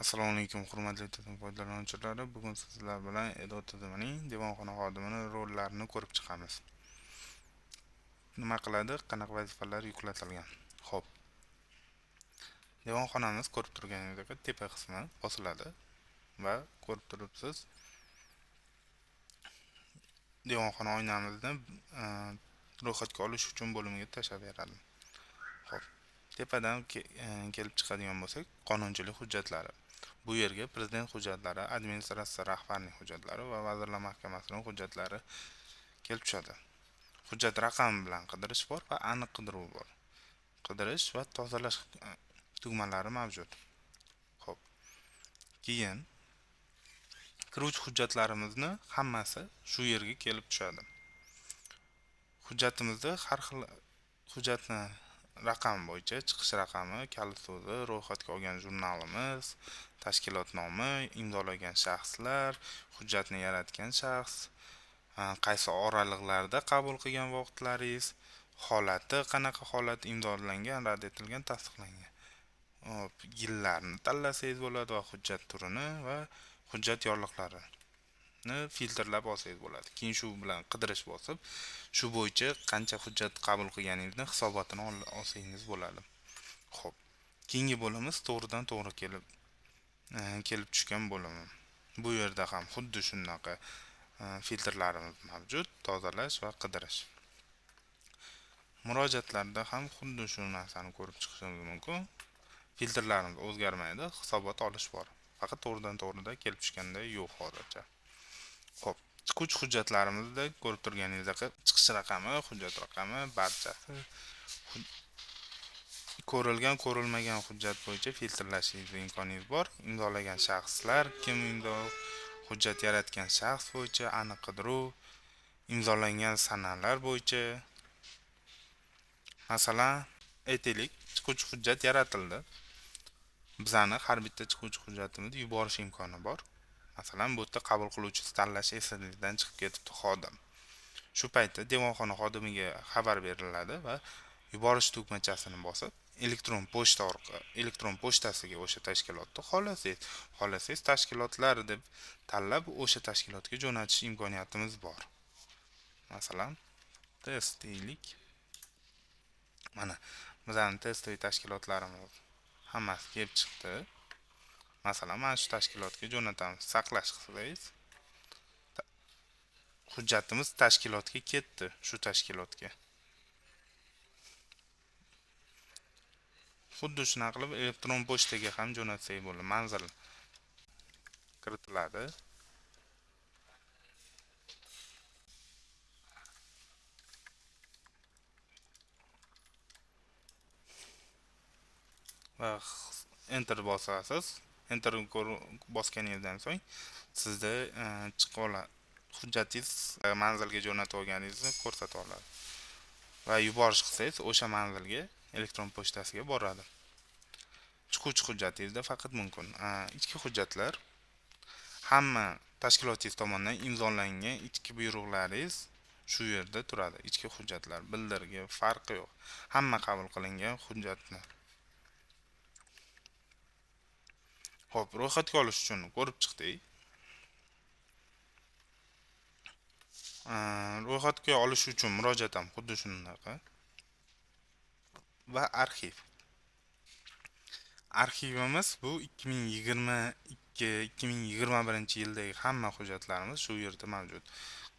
Assalomu alaykum hurmatli tizim foydalanuvchilari. Bugun sizlar bilan Edo tizimining devonxona xodimini rollarini ko'rib chiqamiz. Nima qiladi, qanaqa vazifalar yuklatilgan. Xo'p, devonxonamiz ko'rib turganingizdek tepa qismi bosiladi va ko'rib turibsiz, devonxona oynamizni ro'yxatga olish uchun bo'limiga tashlab beradi. Xo'p, tepadan kelib chiqadigan bo'lsak, qonunchilik hujjatlari. Bu yerga prezident hujjatlari, administratsiya rahbarining hujjatlari va vazirlar mahkamasining hujjatlari kelib tushadi. Hujjat raqami bilan qidirish bor va aniq qidiruv bor. Qidirish va tozalash tugmalari mavjud. Xo'p. Keyin kiruvchi hujjatlarimizni hammasi shu yerga kelib tushadi. Hujjatimizda har xil hujjatni raqami bo'yicha chiqish raqami, kalit so'zi, ro'yxatga olgan jurnalimiz, tashkilot nomi, imzolagan shaxslar, hujjatni yaratgan shaxs, qaysi oralig'larda qabul qilgan vaqtlaringiz, holati qanaqa holat imzolangan, rad etilgan, tasdiqlangan. Hop, yillarni tanlasangiz bo'ladi va hujjat turini va hujjat yorliqlarini filtrlab olsangiz bo'ladi. Keyin shu bilan qidirish bosib, shu bo'yicha qancha hujjat qabul qilganingizni hisobotini olsangiz bo'ladi. Xo'p. Keyingi bo'limiz to'g'ridan to'g'ri kelib tushgan bo'limi. Bu yerda ham xuddi shunaqa filtrlarimiz mavjud, tozalash va qidirish. Murojaatlarda ham xuddi shu narsani ko'rib chiqishingiz mumkin. Filtrlarimiz o'zgarmaydi, hisobot olish bor. Faqat to'g'ridan to'g'rida kelib tushganda yo'q hozircha. Xo'p, chiquvchi hujjatlarimizda ko'rib turganingizdek chiqish raqami, hujjat raqami barchasi ko'rilgan, ko'rilmagan hujjat bo'yicha filtrlashingiz imkoningiz bor. Imzolagan shaxslar, kim hujjat yaratgan shaxs bo'yicha aniq qidiruv, imzolangan sanalar bo'yicha. Masalan, aytaylik, chiquvchi hujjat yaratildi. Bizani har bitta chiquvchi hujjatimizni yuborish imkoni bor. Masalan, bu yerda qabul qiluvchi tanlash esingizdan chiqib ketibdi xodim. Shu paytda devonxona xodimiga xabar beriladi va yuborish tugmachasini bosib, elektron pochtasiga o'sha tashkilotni xohlasangiz tashkilotlar deb tanlab o'sha tashkilotga jo'natish imkoniyatimiz bor. Masalan, test deylik. Mana bizning testoviy tashkilotlarimiz hammasi kelib chiqdi. Masalan, mana shu tashkilotga jo'natamiz. Saqlash qilsangiz, hujjatimiz tashkilotga ketdi, shu tashkilotga. Xuddi shunaqa qilib elektron pochtaga ham jo'natsak bo'ladi. Manzil kiritiladi. Va enter bosasiz. Enter bosganingizdan so'ng sizda chiqib oladi. Hujjatingiz manzilga jo'natib olganingizni ko'rsatib oladi. Va yuborish qilsangiz o'sha manzilga elektron pochtasiga boradi. Chiquvchi hujjatingizda faqat mumkin ichki hujjatlar hamma tashkilotingiz tomonidan imzolangan ichki buyruqlaringiz shu yerda turadi. Ichki hujjatlar, bildirgi farqi yo'q. Hamma qabul qilingan hujjatni. Xo'p, ro'yxatga olish uchun ko'rib chiqdik. Ro'yxatga olish uchun murojaat ham xuddi shunaqa. Va arxiv. Arxivimiz bu 2022-2021-yildagi hamma hujjatlarimiz shu yerda mavjud.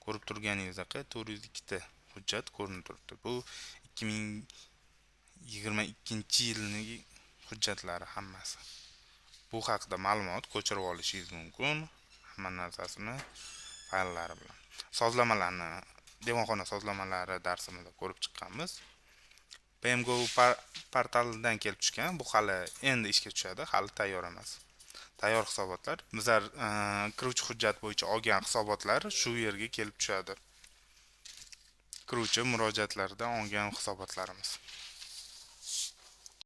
Ko'rib turganingizdek 402 ta hujjat ko'rinib turibdi. Bu 2022-yilning hujjatlari hammasi. Bu haqida ma'lumot ko'chirib olishingiz mumkin. Hamma narsasini fayllar bilan. Sozlamalarni, devonxona sozlamalari darsimizda ko'rib chiqqanmiz. PMGO portalidan kelib tushgan. Bu hali endi ishga tushadi, hali tayyor emas. Tayyor hisobotlar, bizlar kiruvchi hujjat bo'yicha olgan hisobotlar shu yerga kelib tushadi. Kiruvchi murojaatlardan olgan hisobotlarimiz.